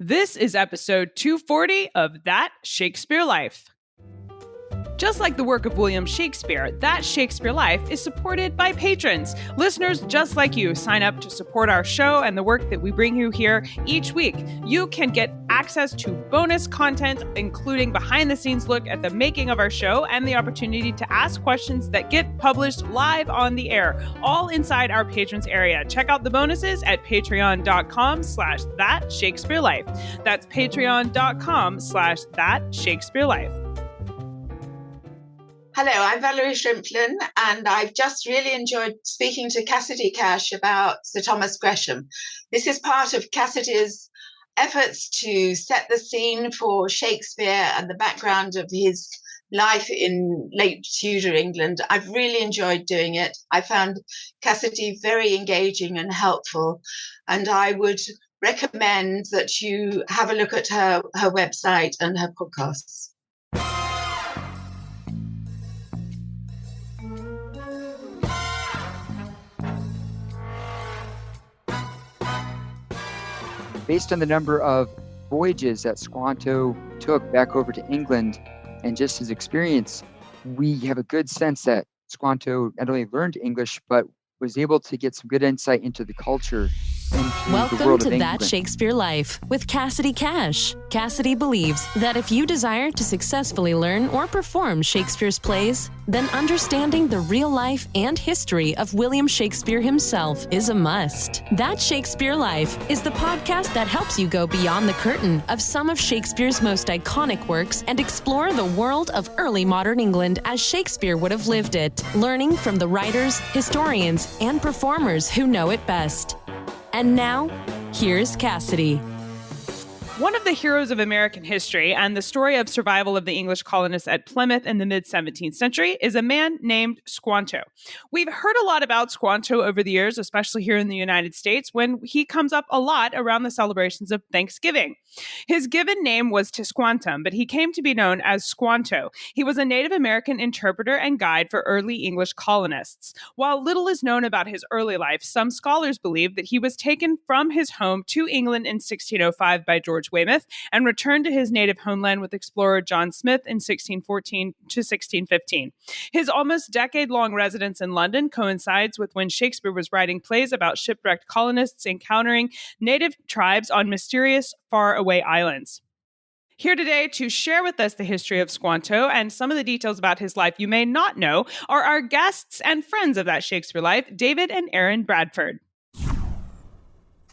This is episode 240 of That Shakespeare Life. Just like the work of William Shakespeare, That Shakespeare Life is supported by patrons. Listeners just like you sign up to support our show and the work that we bring you here each week. You can get access to bonus content, including behind-the-scenes look at the making of our show and the opportunity to ask questions that get published live on the air, all inside our patrons area. Check out the bonuses at patreon.com/thatshakespearelife. That's patreon.com/thatshakespearelife. Hello, I'm Valerie Shrimplin, and I've just really enjoyed speaking to Cassidy Cash about Sir Thomas Gresham. This is part of Cassidy's efforts to set the scene for Shakespeare and the background of his life in late Tudor England. I've really enjoyed doing it. I found Cassidy very engaging and helpful, and I would recommend that you have a look at her website and her podcasts. Based on the number of voyages that Squanto took back over to England and just his experience, we have a good sense that Squanto not only learned English, but was able to get some good insight into the culture. Welcome to That Shakespeare Life with Cassidy Cash. Cassidy believes that if you desire to successfully learn or perform Shakespeare's plays, then understanding the real life and history of William Shakespeare himself is a must. That Shakespeare Life is the podcast that helps you go beyond the curtain of some of Shakespeare's most iconic works and explore the world of early modern England as Shakespeare would have lived it, learning from the writers, historians, and performers who know it best. And now, here's Cassidy. One of the heroes of American history and the story of survival of the English colonists at Plymouth in the mid-17th century is a man named Squanto. We've heard a lot about Squanto over the years, especially here in the United States, when he comes up a lot around the celebrations of Thanksgiving. His given name was Tisquantum, but he came to be known as Squanto. He was a Native American interpreter and guide for early English colonists. While little is known about his early life, some scholars believe that he was taken from his home to England in 1605 by George Weymouth and returned to his native homeland with explorer John Smith in 1614 to 1615. His almost decade-long residence in London coincides with when Shakespeare was writing plays about shipwrecked colonists encountering native tribes on mysterious, faraway islands. Here today to share with us the history of Squanto and some of the details about his life you may not know are our guests and friends of That Shakespeare Life, David and Aaron Bradford.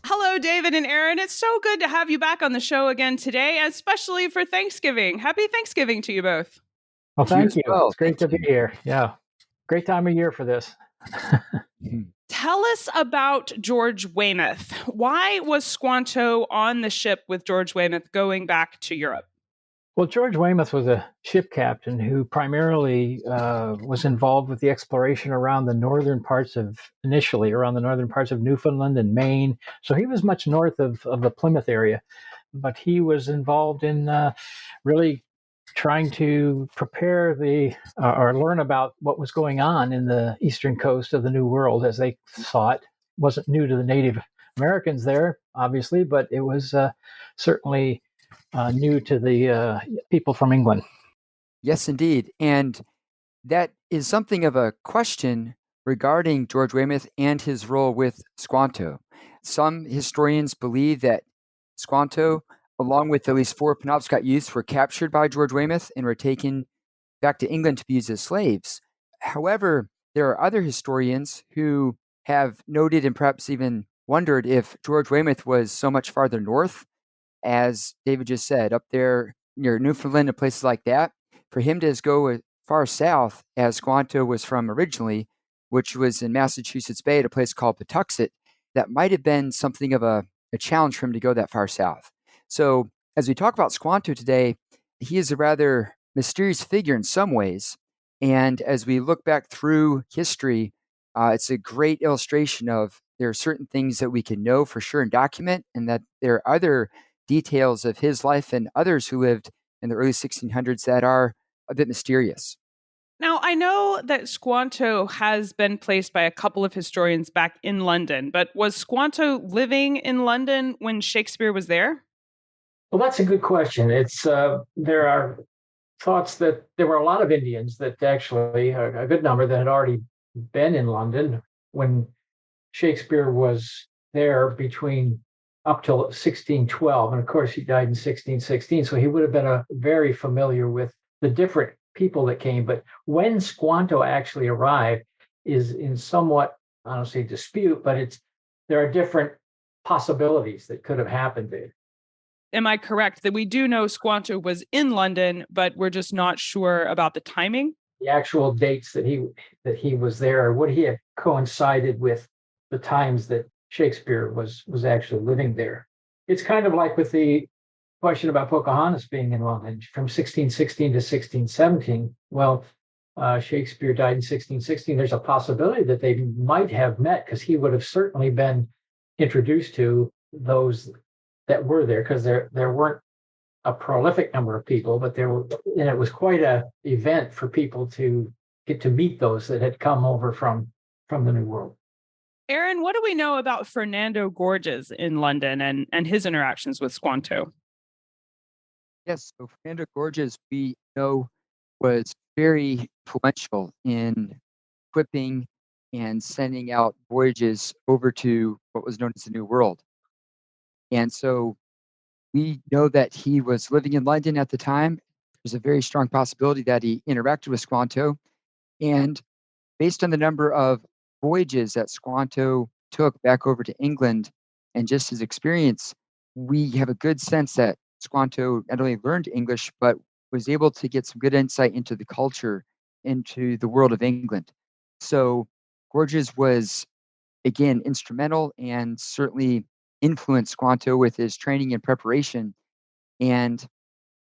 Hello, David and Aaron. It's so good to have you back on the show again today, especially for Thanksgiving. Happy Thanksgiving to you both. Well, thank you. It's great to be here. Yeah. Great time of year for this. Tell us about George Weymouth. Why was Squanto on the ship with George Weymouth going back to Europe? Well, George Weymouth was a ship captain who primarily was involved with the exploration around the northern parts of Newfoundland and Maine. So he was much north of the Plymouth area, but he was involved in really trying to prepare or learn about what was going on in the eastern coast of the New World as they saw it. Wasn't new to the Native Americans there, obviously, but it was certainly new to the people from England. Yes, indeed. And that is something of a question regarding George Weymouth and his role with Squanto. Some historians believe that Squanto, along with at least 4 Penobscot youths, were captured by George Weymouth and were taken back to England to be used as slaves. However, there are other historians who have noted and perhaps even wondered if George Weymouth was so much farther north, as David just said, up there near Newfoundland and places like that, for him to just go as far south as Squanto was from originally, which was in Massachusetts Bay at a place called Patuxet, that might have been something of a challenge for him to go that far south. So as we talk about Squanto today, he is a rather mysterious figure in some ways. And as we look back through history, it's a great illustration of there are certain things that we can know for sure and document, and that there are other details of his life and others who lived in the early 1600s that are a bit mysterious. Now, I know that Squanto has been placed by a couple of historians back in London, but was Squanto living in London when Shakespeare was there? Well, that's a good question. It's there are thoughts that there were a lot of Indians that actually, a good number that had already been in London when Shakespeare was there between up till 1612. And of course, he died in 1616. So he would have been very familiar with the different people that came. But when Squanto actually arrived is in somewhat, I don't say dispute, but there are different possibilities that could have happened there. Am I correct that we do know Squanto was in London, but we're just not sure about the timing? The actual dates that he was there, would he have coincided with the times that Shakespeare was actually living there? It's kind of like with the question about Pocahontas being in London from 1616 to 1617. Well, Shakespeare died in 1616. There's a possibility that they might have met because he would have certainly been introduced to those that were there, because there weren't a prolific number of people, but and it was quite a event for people to get to meet those that had come over from the New World. Aaron, what do we know about Fernando Gorges in London and his interactions with Squanto? Yes, so Fernando Gorges, we know, was very influential in equipping and sending out voyages over to what was known as the New World. And so we know that he was living in London at the time. There's a very strong possibility that he interacted with Squanto. And based on the number of voyages that Squanto took back over to England and just his experience, we have a good sense that Squanto not only learned English, but was able to get some good insight into the culture, into the world of England. So Gorges was, again, instrumental and certainly influenced Squanto with his training and preparation. And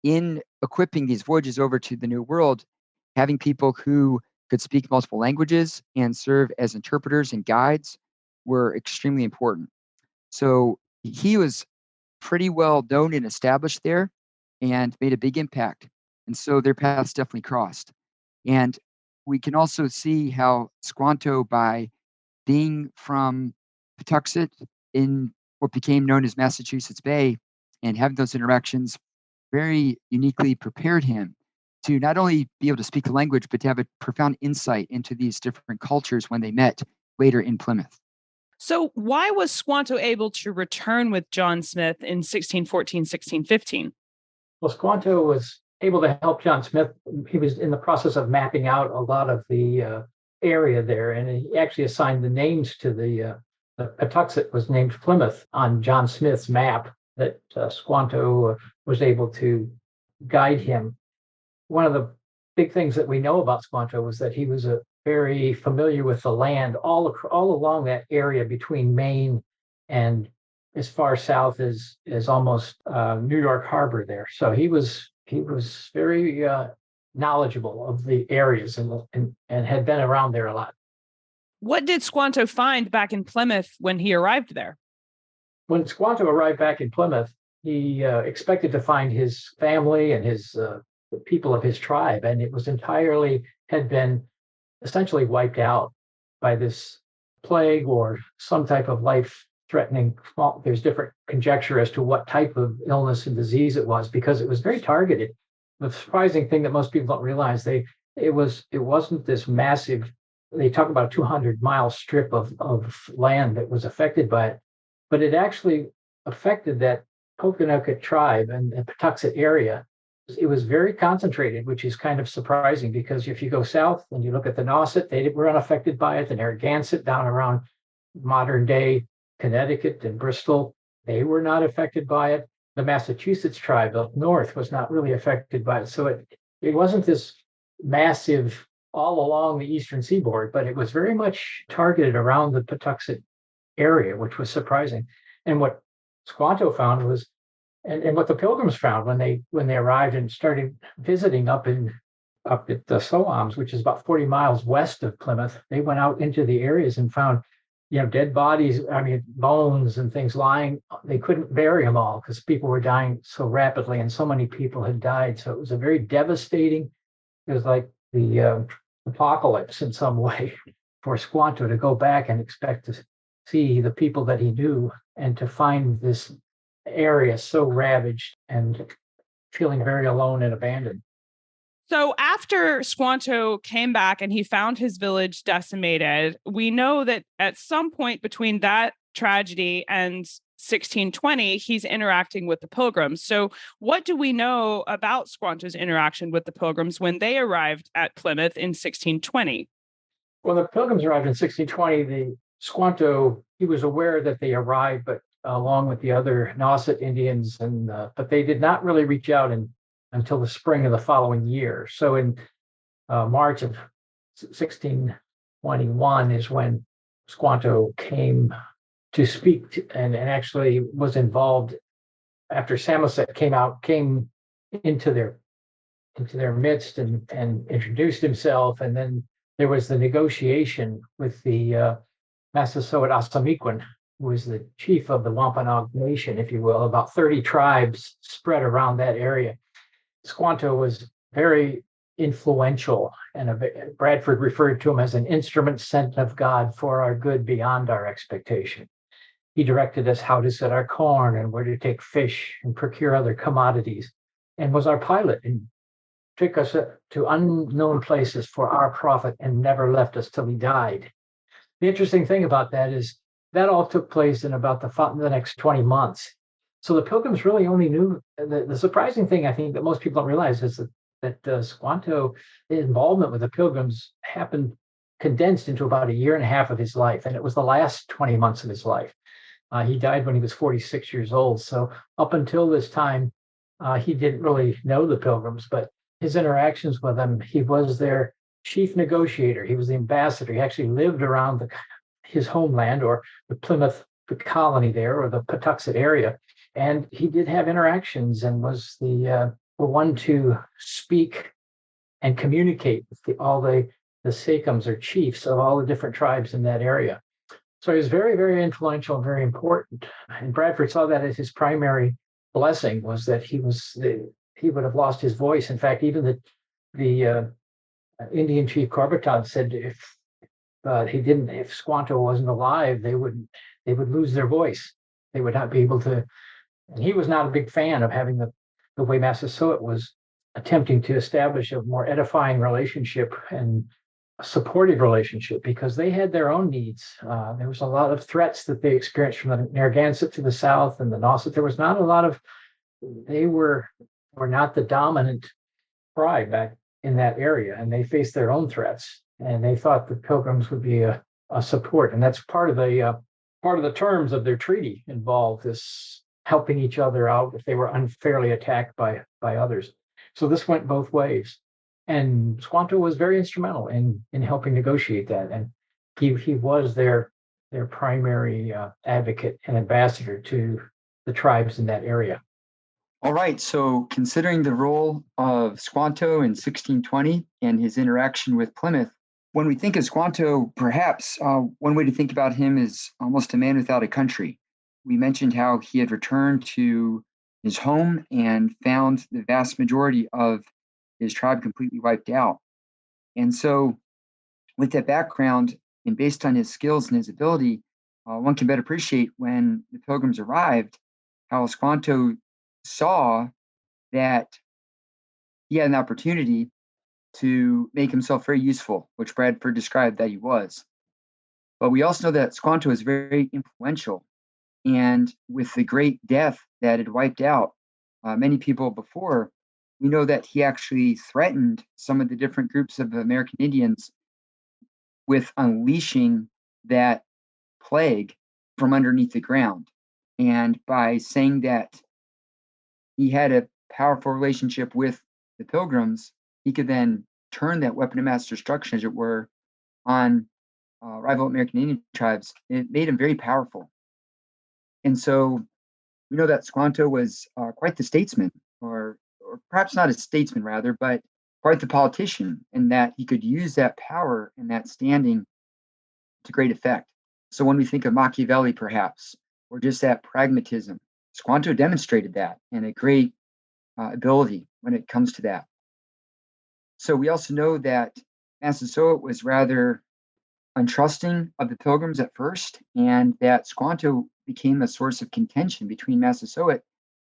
in equipping these voyages over to the New World, having people who could speak multiple languages and serve as interpreters and guides were extremely important. So he was pretty well known and established there and made a big impact. And so their paths definitely crossed. And we can also see how Squanto, by being from Patuxent in what became known as Massachusetts Bay and having those interactions, very uniquely prepared him to not only be able to speak the language, but to have a profound insight into these different cultures when they met later in Plymouth. So why was Squanto able to return with John Smith in 1614, 1615? Well, Squanto was able to help John Smith. He was in the process of mapping out a lot of the area there, and he actually assigned the names to the Patuxent was named Plymouth on John Smith's map that Squanto was able to guide him. One of the big things that we know about Squanto was that he was very familiar with the land all along that area between Maine and as far south as almost New York Harbor there. So he was very knowledgeable of the areas and had been around there a lot. What did Squanto find back in Plymouth when he arrived there? When Squanto arrived back in Plymouth, he expected to find his family and his the people of his tribe, and it was had been essentially wiped out by this plague or some type of life-threatening. There's different conjecture as to what type of illness and disease it was, because it was very targeted. The surprising thing that most people don't realize, it wasn't this massive. They talk about a 200-mile strip of land that was affected by it, but it actually affected that Pokanoket tribe and the Patuxent area. It was very concentrated, which is kind of surprising, because if you go south and you look at the Nauset, they were unaffected by it. The Narragansett down around modern day Connecticut and Bristol, they were not affected by it. The Massachusetts tribe up north was not really affected by it. So it wasn't this massive all along the eastern seaboard, but it was very much targeted around the Patuxent area, which was surprising. And what Squanto found was, and what the Pilgrims found when they arrived and started visiting up at the Soams, which is about 40 miles west of Plymouth, they went out into the areas and found, dead bodies, bones and things lying. They couldn't bury them all because people were dying so rapidly and so many people had died. So it was a very devastating, it was like the apocalypse in some way for Squanto to go back and expect to see the people that he knew and to find this area so ravaged and feeling very alone and abandoned. So after Squanto came back and he found his village decimated, we know that at some point between that tragedy and 1620, he's interacting with the Pilgrims. So what do we know about Squanto's interaction with the Pilgrims when they arrived at Plymouth in 1620? When the Pilgrims arrived in 1620, the Squanto, he was aware that they arrived, but along with the other Nauset Indians, but they did not really reach out until the spring of the following year. So in March of 1621 is when Squanto came to speak and actually was involved after Samoset came into their midst and introduced himself. And then there was the negotiation with the Massasoit Assamequin, who was the chief of the Wampanoag Nation, if you will, about 30 tribes spread around that area. Squanto was very influential, and Bradford referred to him as an instrument sent of God for our good beyond our expectation. He directed us how to set our corn and where to take fish and procure other commodities, and was our pilot and took us to unknown places for our profit and never left us till he died. The interesting thing about that is that all took place in about the next 20 months. So the Pilgrims really only knew, the surprising thing I think that most people don't realize is that Squanto, the involvement with the Pilgrims happened condensed into about a year and a half of his life. And it was the last 20 months of his life. He died when he was 46 years old. So up until this time, he didn't really know the Pilgrims, but his interactions with them, he was their chief negotiator. He was the ambassador. He actually lived around his homeland, or the Plymouth, the colony there, or the Patuxet area. And he did have interactions and was the one to speak and communicate with all the sachems or chiefs of all the different tribes in that area. So he was very, very influential and very important. And Bradford saw that as his primary blessing, was that he would have lost his voice. In fact, even the Indian chief Corbiton said if Squanto wasn't alive, they would lose their voice. They would not be able to. And he was not a big fan of having the way Massasoit was attempting to establish a more edifying relationship and a supportive relationship, because they had their own needs. There was a lot of threats that they experienced from the Narragansett to the south and the Nauset. There was not a lot of. They were not the dominant tribe back in that area, and they faced their own threats. And they thought the Pilgrims would be a support, and that's part of the terms of their treaty involved this helping each other out if they were unfairly attacked by others. So this went both ways, and Squanto was very instrumental in helping negotiate that, and he was their primary advocate and ambassador to the tribes in that area. All right, so considering the role of Squanto in 1620 and his interaction with Plymouth, when we think of Squanto, perhaps one way to think about him is almost a man without a country. We mentioned how he had returned to his home and found the vast majority of his tribe completely wiped out. And so with that background and based on his skills and his ability, one can better appreciate when the Pilgrims arrived, how Squanto saw that he had an opportunity to make himself very useful, which Bradford described that he was. But we also know that Squanto is very influential. And with the great death that had wiped out many people before, we know that he actually threatened some of the different groups of American Indians with unleashing that plague from underneath the ground. And by saying that he had a powerful relationship with the Pilgrims, he could then turn that weapon of mass destruction, as it were, on rival American Indian tribes. It made him very powerful. And so we know that Squanto was quite the statesman, or perhaps not a statesman rather, but quite the politician, in that he could use that power and that standing to great effect. So when we think of Machiavelli, perhaps, or just that pragmatism, Squanto demonstrated that and a great ability when it comes to that. So we also know that Massasoit was rather untrusting of the Pilgrims at first, and that Squanto became a source of contention between Massasoit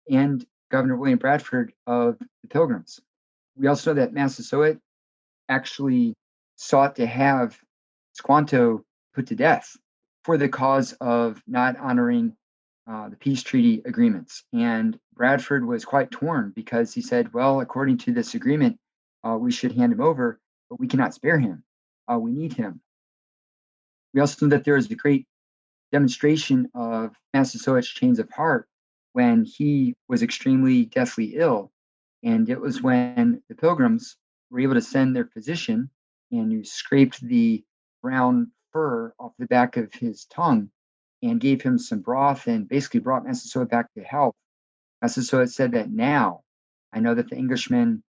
and Governor William Bradford of the Pilgrims. We also know that Massasoit actually sought to have Squanto put to death for the cause of not honoring the peace treaty agreements. And Bradford was quite torn because he said, well, according to this agreement, we should hand him over, but we cannot spare him. We need him. We also know that there is a great demonstration of Massasoit's change of heart when he was extremely deathly ill. And it was when the Pilgrims were able to send their physician and who scraped the brown fur off the back of his tongue and gave him some broth and basically brought Massasoit back to health. Massasoit said that now I know that the Englishmen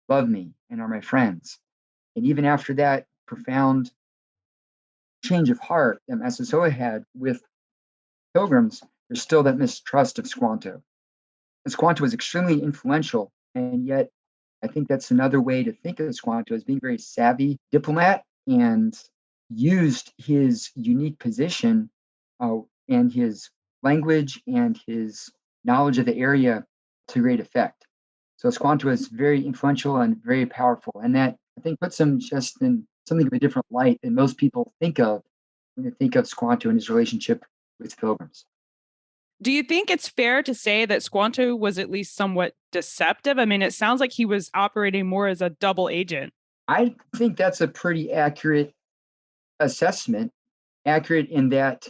love me and are my friends. And even after that profound change of heart that Massasoit had with Pilgrims, there's still that mistrust of Squanto. And Squanto was extremely influential, and yet I think that's another way to think of Squanto as being a very savvy diplomat and used his unique position and his language and his knowledge of the area to great effect. So Squanto is very influential and very powerful, and that I think puts him just in something of a different light than most people think of when they think of Squanto and his relationship with Pilgrims. Do you think it's fair to say that Squanto was at least somewhat deceptive? I mean, it sounds like he was operating more as a double agent. I think that's a pretty accurate assessment, accurate in that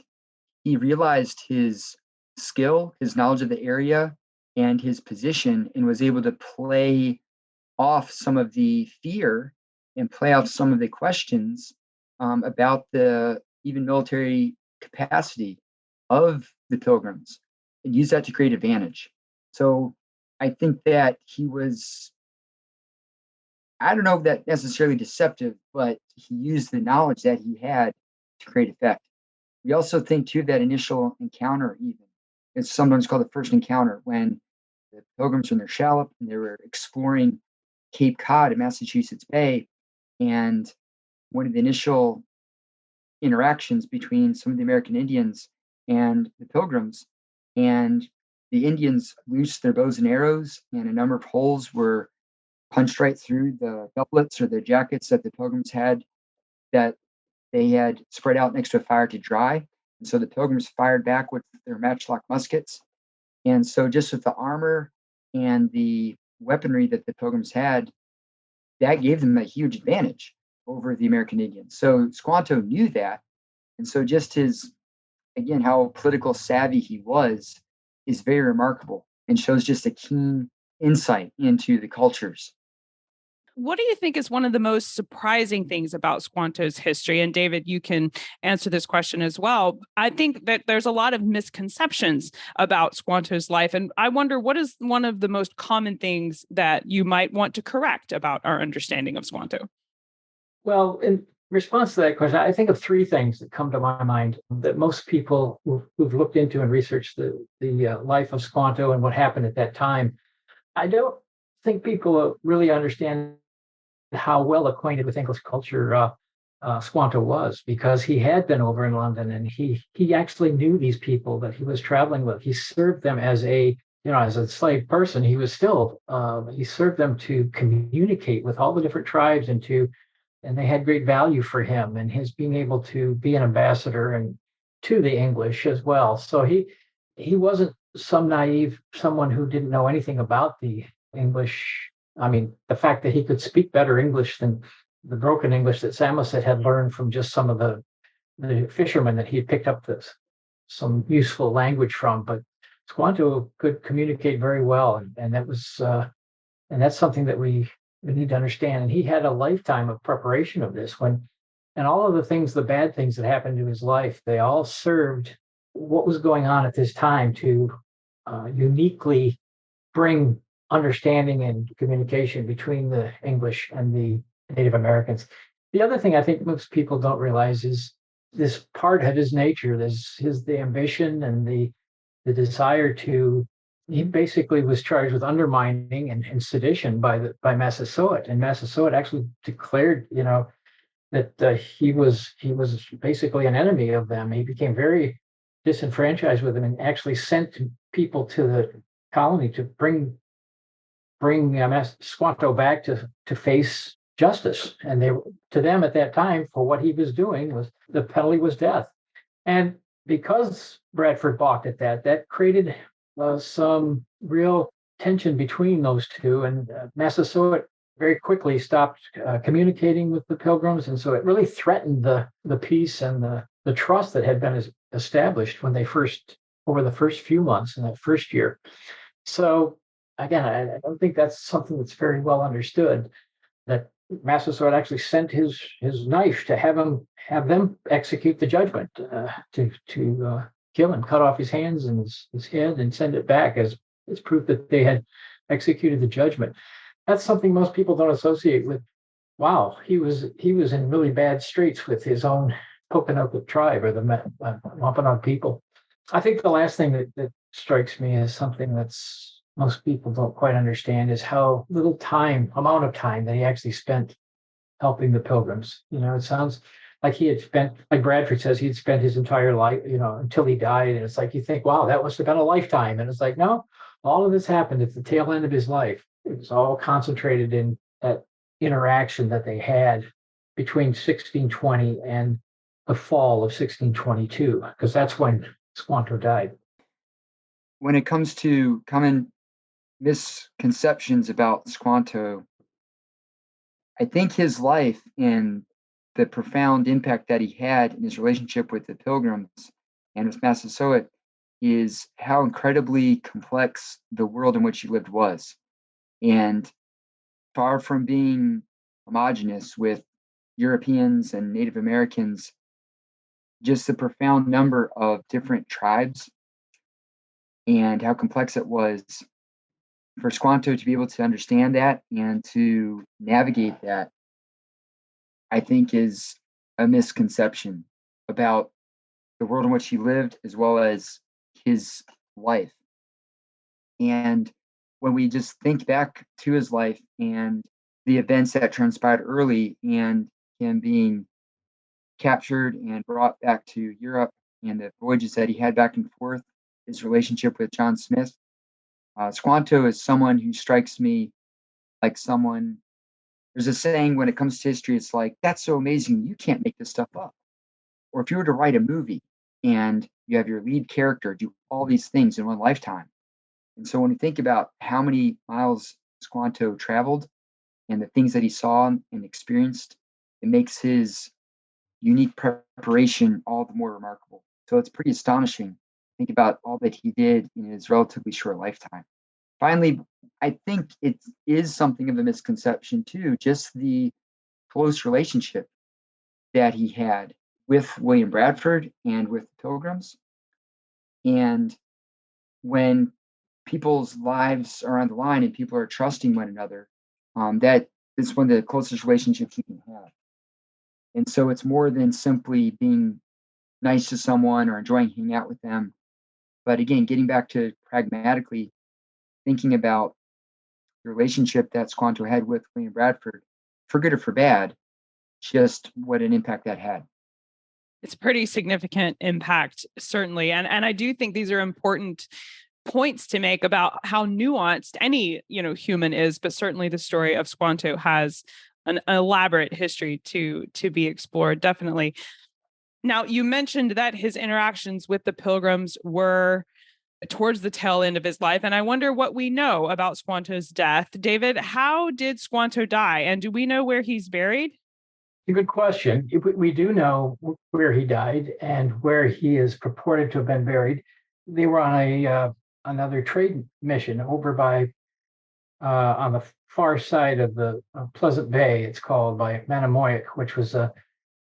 he realized his skill, his knowledge of the area, and his position, and was able to play off some of the fear and play off some of the questions about the even military capacity of the Pilgrims and use that to create advantage. So I think that he was, I don't know if that necessarily deceptive, but he used the knowledge that he had to create effect. We also think too that initial encounter, even it's sometimes called the first encounter, when the Pilgrims were in their shallop and they were exploring Cape Cod in Massachusetts Bay, and one of the initial interactions between some of the American Indians and the Pilgrims, and the Indians loosed their bows and arrows, and a number of holes were punched right through the doublets or the jackets that the Pilgrims had that they had spread out next to a fire to dry. And so the Pilgrims fired back with their matchlock muskets. And so just with the armor and the weaponry that the Pilgrims had, that gave them a huge advantage over the American Indians. So Squanto knew that. And so just his, again, how political savvy he was is very remarkable and shows just a keen insight into the cultures. What do you think is one of the most surprising things about Squanto's history? And David, you can answer this question as well. I think that there's a lot of misconceptions about Squanto's life. And I wonder, what is one of the most common things that you might want to correct about our understanding of Squanto? Well, in response to that question, I think of three things that come to my mind that most people who've looked into and researched the life of Squanto and what happened at that time, I don't think people really understand how well acquainted with English culture Squanto was, because he had been over in London and he actually knew these people that he was traveling with. He served them as a slave person. He was still he served them to communicate with all the different tribes and they had great value for him and his being able to be an ambassador and to the English as well. So he wasn't some naive someone who didn't know anything about the English. I mean, the fact that he could speak better English than the broken English that Samoset had learned from just some of the fishermen that he had picked up some useful language from. But Squanto could communicate very well, and that was and that's something that we need to understand. And he had a lifetime of preparation of this and all of the bad things that happened to his life, they all served what was going on at this time to uniquely bring understanding and communication between the English and the Native Americans. The other thing I think most people don't realize is this part of his nature, the ambition and the desire to. He basically was charged with undermining and sedition by Massasoit, and Massasoit actually declared, that he was basically an enemy of them. He became very disenfranchised with them and actually sent people to the colony to bring Squanto back to face justice. And to them at that time, for what he was doing, was the penalty was death. And because Bradford balked at that created some real tension between those two. And Massasoit very quickly stopped communicating with the Pilgrims. And so it really threatened the peace and the trust that had been established when over the first few months in that first year. So again, I don't think that's something that's very well understood, that Massasoit actually sent his knife to have them execute the judgment, to kill him, cut off his hands and his head, and send it back as proof that they had executed the judgment. That's something most people don't associate with. Wow, he was in really bad straits with his own Pokanoket tribe, or the Wampanoag people. I think the last thing that strikes me as something that's most people don't quite understand is how little amount of time that he actually spent helping the Pilgrims. It sounds like he had spent, like Bradford says, he had spent his entire life, until he died. And it's like, you think, wow, that must have been a lifetime. And it's like, no, all of this happened at the tail end of his life. It was all concentrated in that interaction that they had between 1620 and the fall of 1622, because that's when Squanto died. When it comes to common misconceptions about Squanto, I think his life and the profound impact that he had in his relationship with the Pilgrims and with Massasoit is how incredibly complex the world in which he lived was. And far from being homogenous with Europeans and Native Americans, just the profound number of different tribes and how complex it was for Squanto to be able to understand that and to navigate that, I think, is a misconception about the world in which he lived, as well as his life. And when we just think back to his life and the events that transpired early, and him being captured and brought back to Europe, and the voyages that he had back and forth, his relationship with John Smith, Squanto is someone who strikes me like someone. There's a saying when it comes to history, it's like, that's so amazing, you can't make this stuff up. Or if you were to write a movie and you have your lead character do all these things in one lifetime. And so when we think about how many miles Squanto traveled and the things that he saw and experienced, it makes his unique preparation all the more remarkable. So it's pretty astonishing. Think about all that he did in his relatively short lifetime. Finally, I think it is something of a misconception too, just the close relationship that he had with William Bradford and with the Pilgrims. And when people's lives are on the line and people are trusting one another, that is one of the closest relationships you can have. And so it's more than simply being nice to someone or enjoying hanging out with them. But again, getting back to pragmatically thinking about the relationship that Squanto had with William Bradford, for good or for bad, just what an impact that had. It's a pretty significant impact, certainly. And I do think these are important points to make about how nuanced any, human is, but certainly the story of Squanto has an elaborate history to be explored, definitely. Now, you mentioned that his interactions with the Pilgrims were towards the tail end of his life, and I wonder what we know about Squanto's death. David, how did Squanto die, and do we know where he's buried? A good question. We do know where he died and where he is purported to have been buried. They were on another trade mission over by on the far side of the Pleasant Bay. It's called, by Manamoick, which was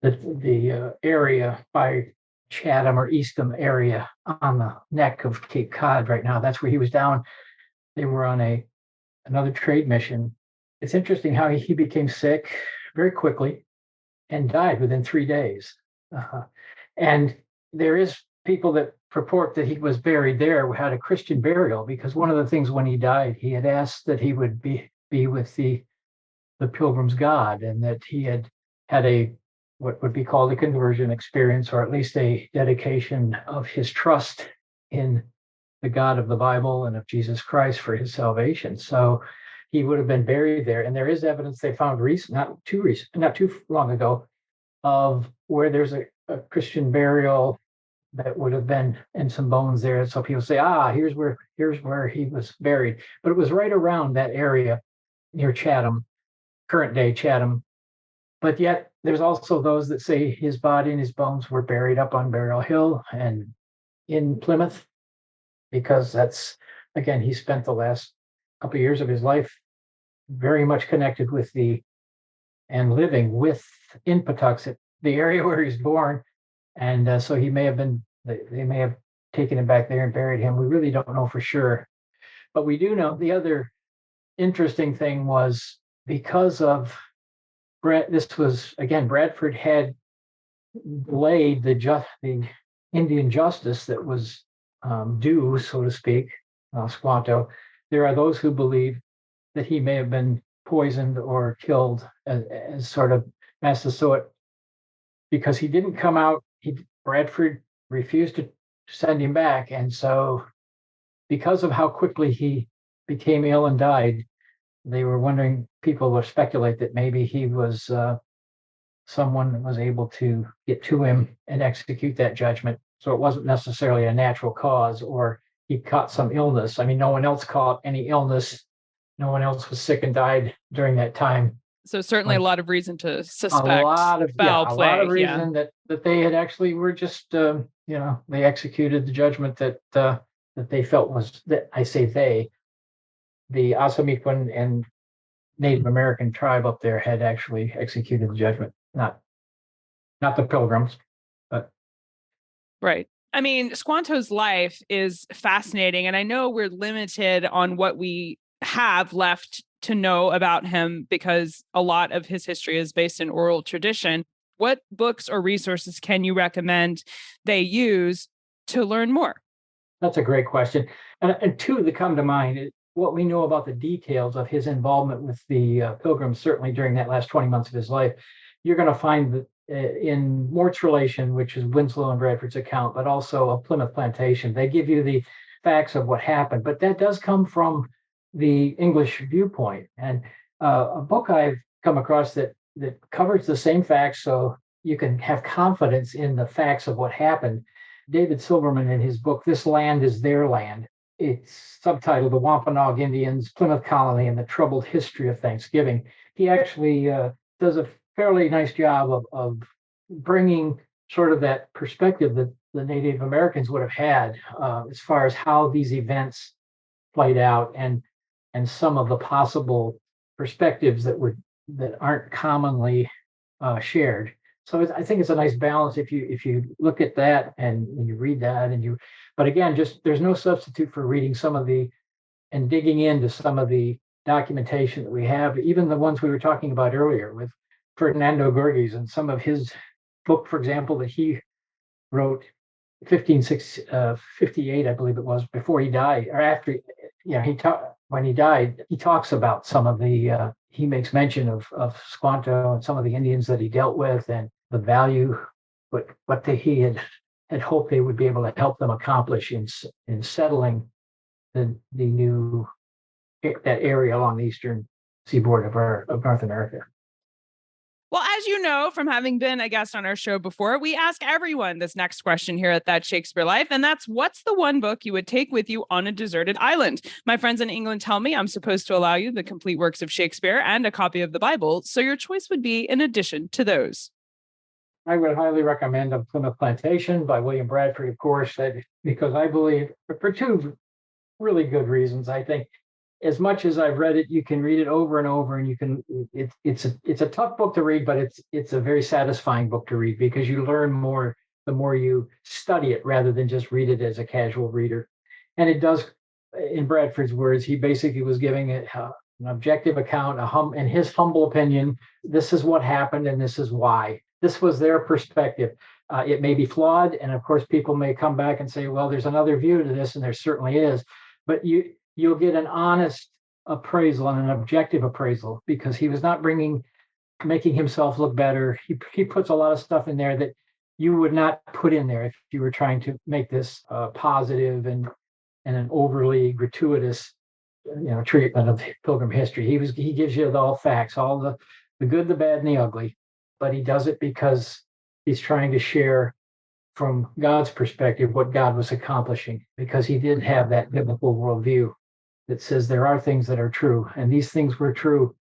the area by Chatham or Eastham area on the neck of Cape Cod right now. That's where he was down. They were on another trade mission. It's interesting how he became sick very quickly and died within 3 days. And there is people that purport that he was buried there, had a Christian burial, because one of the things when he died, he had asked that he would be with the Pilgrim's God, and that he had a what would be called a conversion experience, or at least a dedication of his trust in the God of the Bible and of Jesus Christ for his salvation. So he would have been buried there. And there is evidence they found not too long ago, of where there's a Christian burial that would have been, and some bones there. So people say, here's where he was buried. But it was right around that area near Chatham, current day Chatham. But yet there's also those that say his body and his bones were buried up on Burial Hill and in Plymouth, because that's, again, he spent the last couple of years of his life very much connected with and living in Patuxent, the area where he's born. And so they may have taken him back there and buried him. We really don't know for sure. But we do know the other interesting thing was, because of Bradford had delayed the Indian justice that was due, so to speak, Squanto. There are those who believe that he may have been poisoned or killed as sort of Massasoit, because he didn't come out. Bradford refused to send him back, and so because of how quickly he became ill and died, they were wondering. People will speculate that maybe he was someone that was able to get to him and execute that judgment. So it wasn't necessarily a natural cause, or he caught some illness. I mean, no one else caught any illness. No one else was sick and died during that time. So certainly a lot of reason to suspect foul play. A lot of reason that they had actually were just, they executed the judgment that they felt was, that I say the Assamequin and Native American tribe up there had actually executed the judgment, not the Pilgrims, but. Right. I mean, Squanto's life is fascinating, and I know we're limited on what we have left to know about him because a lot of his history is based in oral tradition. What books or resources can you recommend they use to learn more? That's a great question. And two that come to mind, what we know about the details of his involvement with the Pilgrims, certainly during that last 20 months of his life. You're going to find that in Mort's Relation, which is Winslow and Bradford's account, but also a Plymouth Plantation, they give you the facts of what happened. But that does come from the English viewpoint. And a book I've come across that covers the same facts, so you can have confidence in the facts of what happened. David Silverman, in his book, This Land is Their Land, it's subtitled The Wampanoag Indians, Plymouth Colony, and the Troubled History of Thanksgiving. He actually does a fairly nice job of bringing sort of that perspective that the Native Americans would have had as far as how these events played out, and some of the possible perspectives that aren't commonly shared. So I think it's a nice balance if you look at that and you read that but again, just there's no substitute for reading and digging into some of the documentation that we have, even the ones we were talking about earlier with Ferdinando Gorges and some of his book, for example, that he wrote 1558, I believe it was, before he died, or after, when he died, he talks about some of the, he makes mention of Squanto and some of the Indians that he dealt with and the value, what he had hoped they would be able to help them accomplish in settling the new, that area along the eastern seaboard of North America. Well, as you know, from having been a guest on our show before, we ask everyone this next question here at That Shakespeare Life, and that's, what's the one book you would take with you on a deserted island? My friends in England tell me I'm supposed to allow you the complete works of Shakespeare and a copy of the Bible, so your choice would be in addition to those. I would highly recommend A Plymouth Plantation by William Bradford, of course, because I believe, for two really good reasons. I think as much as I've read it, you can read it over and over, and it's a tough book to read, but it's a very satisfying book to read because you learn more the more you study it rather than just read it as a casual reader. And it does, in Bradford's words, he basically was giving it an objective account, in his humble opinion, this is what happened and this is why. This was their perspective. It may be flawed, and of course, people may come back and say, well, there's another view to this, and there certainly is. But you'll get an honest appraisal and an objective appraisal because he was not bringing making himself look better. He puts a lot of stuff in there that you would not put in there if you were trying to make this positive and an overly gratuitous treatment of Pilgrim history. He gives you all facts, all the good, the bad, and the ugly, but he does it because he's trying to share from God's perspective what God was accomplishing, because he did have that biblical worldview that says there are things that are true, and these things were true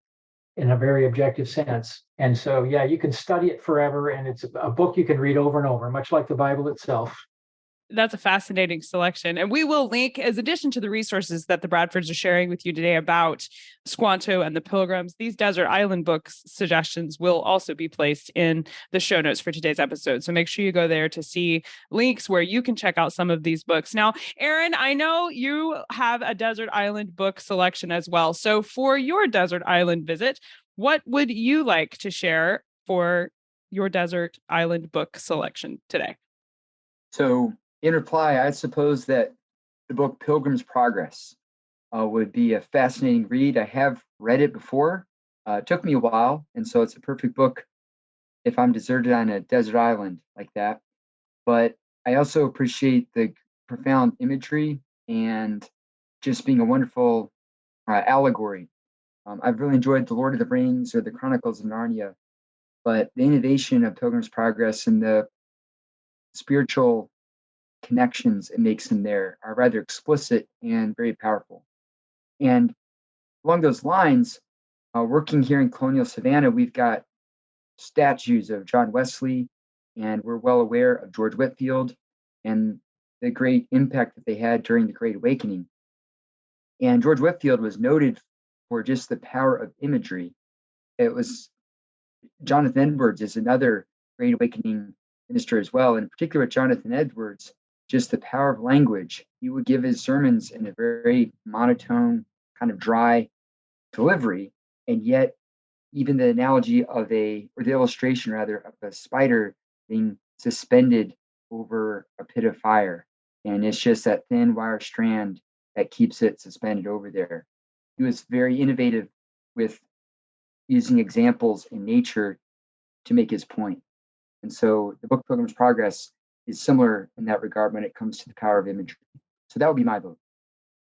in a very objective sense. And so, yeah, you can study it forever, and it's a book you can read over and over, much like the Bible itself. That's a fascinating selection. And we will link, as addition to the resources that the Bradfords are sharing with you today about Squanto and the Pilgrims, these desert island books suggestions will also be placed in the show notes for today's episode. So make sure you go there to see links where you can check out some of these books. Now, Aaron, I know you have a desert island book selection as well. So for your desert island visit, what would you like to share for your desert island book selection today? So in reply, I suppose that the book Pilgrim's Progress would be a fascinating read. I have read it before. It took me a while, and so it's a perfect book if I'm deserted on a desert island like that. But I also appreciate the profound imagery and just being a wonderful allegory. I've really enjoyed The Lord of the Rings or The Chronicles of Narnia, but the innovation of Pilgrim's Progress and the spiritual connections it makes in there are rather explicit and very powerful. And along those lines, working here in colonial Savannah, we've got statues of John Wesley, and we're well aware of George Whitefield and the great impact that they had during the Great Awakening. And George Whitefield was noted for just the power of imagery. It was Jonathan Edwards is another Great Awakening minister as well. And in particular, with Jonathan Edwards, just the power of language. He would give his sermons in a very monotone, kind of dry delivery. And yet, even the analogy or the illustration rather, of a spider being suspended over a pit of fire. And it's just that thin wire strand that keeps it suspended over there. He was very innovative with using examples in nature to make his point. And so the book Pilgrim's Progress is similar in that regard when it comes to the power of imagery. So that would be my vote.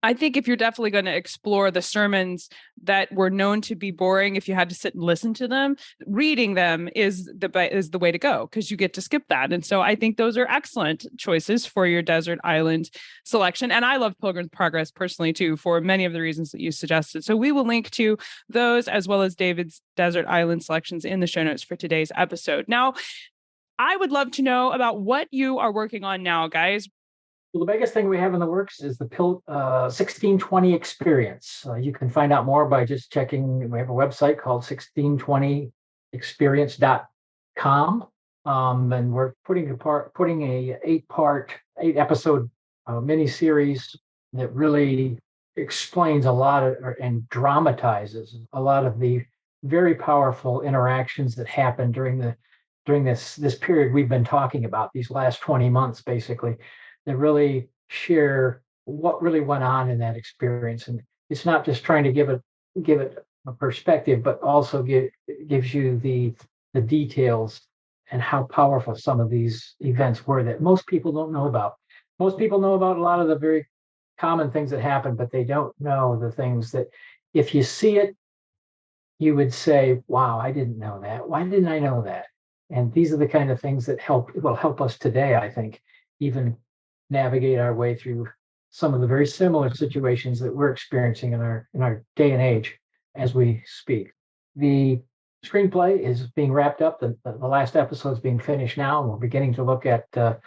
I think if you're definitely going to explore the sermons that were known to be boring, if you had to sit and listen to them, reading them is the way to go, because you get to skip that. And so I think those are excellent choices for your desert island selection. And I love Pilgrim's Progress personally, too, for many of the reasons that you suggested. So we will link to those as well as David's desert island selections in the show notes for today's episode. Now, I would love to know about what you are working on now, guys. Well, the biggest thing we have in the works is the 1620 experience. You can find out more by just checking. We have a website called 1620experience.com. And we're putting a 8-episode mini-series that really explains a lot and dramatizes a lot of the very powerful interactions that happened during this period we've been talking about, these last 20 months, basically, that really share what really went on in that experience. And it's not just trying to give it a perspective, but also gives you the details and how powerful some of these events were that most people don't know about. Most people know about a lot of the very common things that happen, but they don't know the things that if you see it, you would say, wow, I didn't know that. Why didn't I know that? And these are the kind of things that will help us today, I think, even navigate our way through some of the very similar situations that we're experiencing in our day and age as we speak. The screenplay is being wrapped up. The last episode is being finished now, and we're beginning to look at a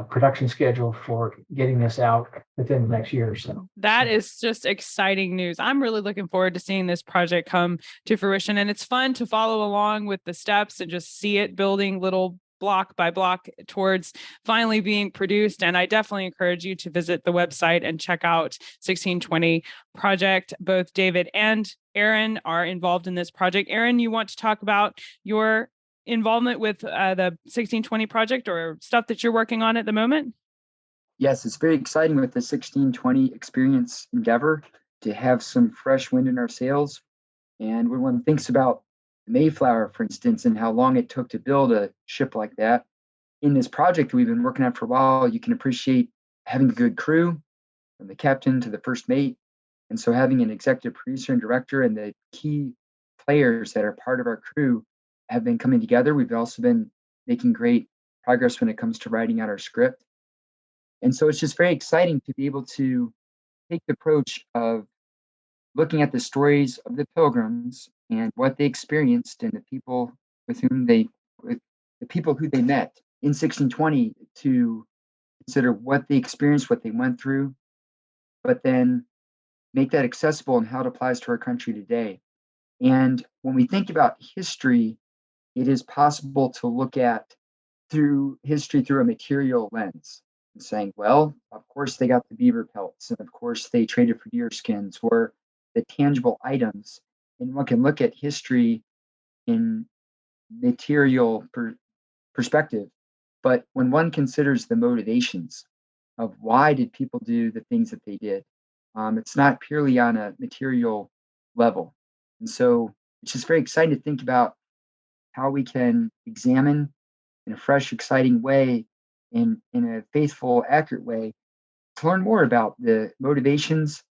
production schedule for getting this out within the next year or so. That is just exciting news. I'm really looking forward to seeing this project come to fruition. And it's fun to follow along with the steps and just see it building little block by block towards finally being produced. And I definitely encourage you to visit the website and check out 1620 Project. Both David and Aaron are involved in this project. Aaron, you want to talk about your involvement with the 1620 Project or stuff that you're working on at the moment? Yes, it's very exciting with the 1620 experience endeavor to have some fresh wind in our sails. And when one thinks about the Mayflower, for instance, and how long it took to build a ship like that. In this project we've been working on for a while, you can appreciate having a good crew, from the captain to the first mate. And so having an executive producer and director and the key players that are part of our crew have been coming together. We've also been making great progress when it comes to writing out our script. And so it's just very exciting to be able to take the approach of looking at the stories of the Pilgrims and what they experienced and the people with the people who they met in 1620, to consider what they experienced, what they went through, but then make that accessible and how it applies to our country today. And when we think about history, it is possible to look at through history through a material lens and saying, well, of course they got the beaver pelts, and of course they traded for deer skins, or the tangible items. And one can look at history in material perspective. But when one considers the motivations of why did people do the things that they did, it's not purely on a material level. And so it's just very exciting to think about how we can examine in a fresh, exciting way, in a faithful, accurate way, to learn more about the motivations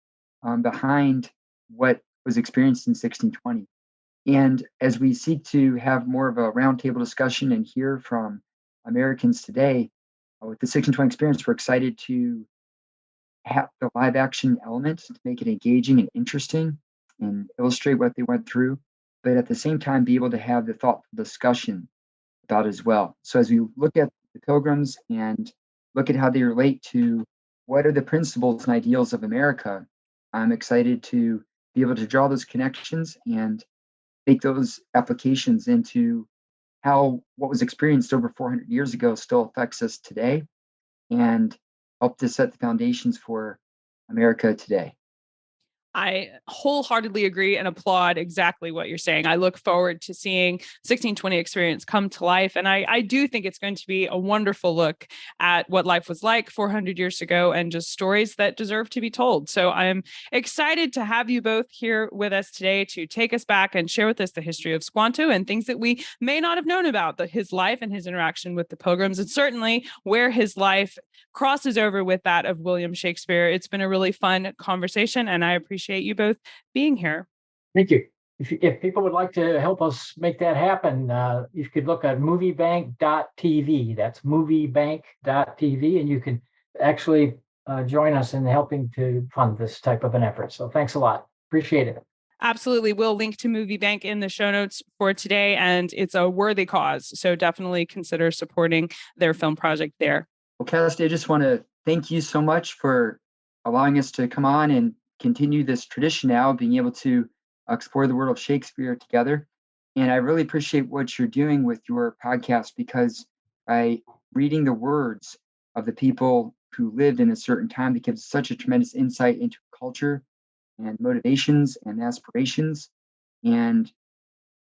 behind what was experienced in 1620. And as we seek to have more of a roundtable discussion and hear from Americans today with the 1620 experience, we're excited to have the live action element to make it engaging and interesting and illustrate what they went through, but at the same time be able to have the thoughtful discussion about it as well. So as we look at the Pilgrims and look at how they relate to what are the principles and ideals of America, I'm excited to be able to draw those connections and make those applications into how what was experienced over 400 years ago still affects us today, and help to set the foundations for America today. I wholeheartedly agree and applaud exactly what you're saying. I look forward to seeing 1620 experience come to life. And I do think it's going to be a wonderful look at what life was like 400 years ago and just stories that deserve to be told. So I'm excited to have you both here with us today to take us back and share with us the history of Squanto and things that we may not have known about his life and his interaction with the Pilgrims, and certainly where his life crosses over with that of William Shakespeare. It's been a really fun conversation, and I appreciate you both being here. Thank you. If people would like to help us make that happen, you could look at moviebank.tv. That's moviebank.tv, and you can actually join us in helping to fund this type of an effort. So thanks a lot. Appreciate it. Absolutely. We'll link to Movie Bank in the show notes for today, and it's a worthy cause. So definitely consider supporting their film project there. Well, Cassidy, I just want to thank you so much for allowing us to come on and continue this tradition now, being able to explore the world of Shakespeare together. And I really appreciate what you're doing with your podcast, because by reading the words of the people who lived in a certain time, it gives such a tremendous insight into culture and motivations and aspirations, and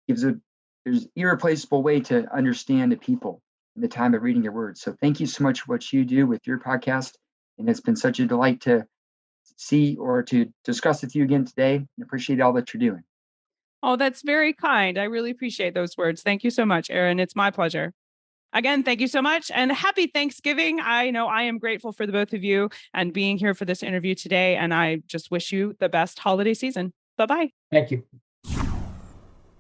there's irreplaceable way to understand the people in the time of reading your words. So thank you so much for what you do with your podcast. And it's been such a delight to see or to discuss with you again today, and appreciate all that you're doing. Oh, that's very kind. I really appreciate those words. Thank you so much, Aaron. It's my pleasure. Again, thank you so much, and happy Thanksgiving. I know I am grateful for the both of you and being here for this interview today, and I just wish you the best holiday season. Bye-bye. Thank you.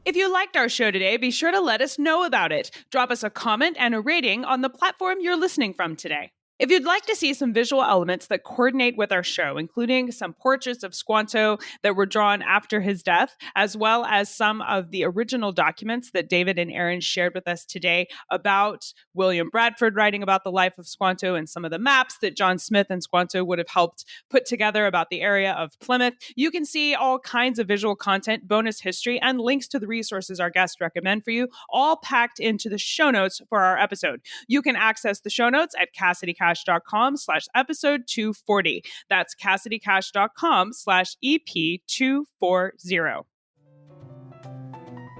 If you liked our show today, be sure to let us know about it. Drop us a comment and a rating on the platform you're listening from today. If you'd like to see some visual elements that coordinate with our show, including some portraits of Squanto that were drawn after his death, as well as some of the original documents that David and Aaron shared with us today about William Bradford writing about the life of Squanto, and some of the maps that John Smith and Squanto would have helped put together about the area of Plymouth, you can see all kinds of visual content, bonus history, and links to the resources our guests recommend for you, all packed into the show notes for our episode. You can access the show notes at CassidyCash.com/episode 240. That's CassidyCash.com/EP240.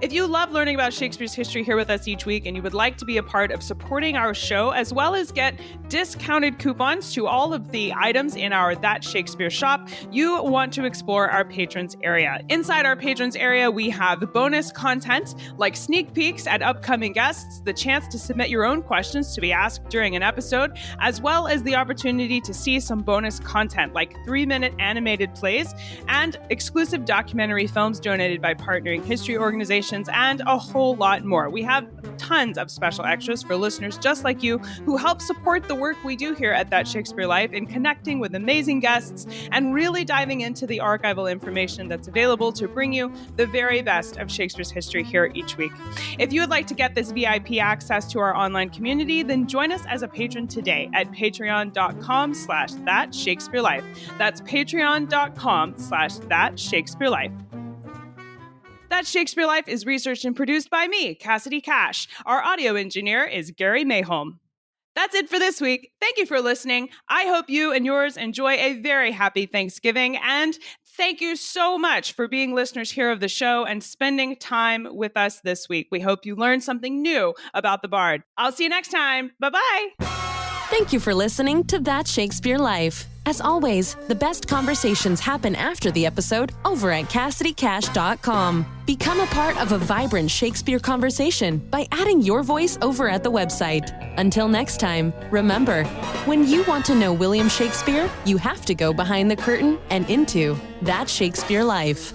If you love learning about Shakespeare's history here with us each week and you would like to be a part of supporting our show, as well as get discounted coupons to all of the items in our That Shakespeare shop, you want to explore our patrons area. Inside our patrons area, we have bonus content like sneak peeks at upcoming guests, the chance to submit your own questions to be asked during an episode, as well as the opportunity to see some bonus content like 3-minute animated plays and exclusive documentary films donated by partnering history organizations, and a whole lot more. We have tons of special extras for listeners just like you who help support the work we do here at That Shakespeare Life in connecting with amazing guests and really diving into the archival information that's available to bring you the very best of Shakespeare's history here each week. If you would like to get this VIP access to our online community, then join us as a patron today at patreon.com/thatshakespearelife. That's patreon.com/thatshakespearelife. That Shakespeare Life is researched and produced by me, Cassidy Cash. Our audio engineer is Gary Mayholm. That's it for this week. Thank you for listening. I hope you and yours enjoy a very happy Thanksgiving, and thank you so much for being listeners here of the show and spending time with us this week. We hope you learned something new about the Bard. I'll see you next time. Bye-bye. Thank you for listening to That Shakespeare Life. As always, the best conversations happen after the episode over at CassidyCash.com. Become a part of a vibrant Shakespeare conversation by adding your voice over at the website. Until next time, remember, when you want to know William Shakespeare, you have to go behind the curtain and into That Shakespeare Life.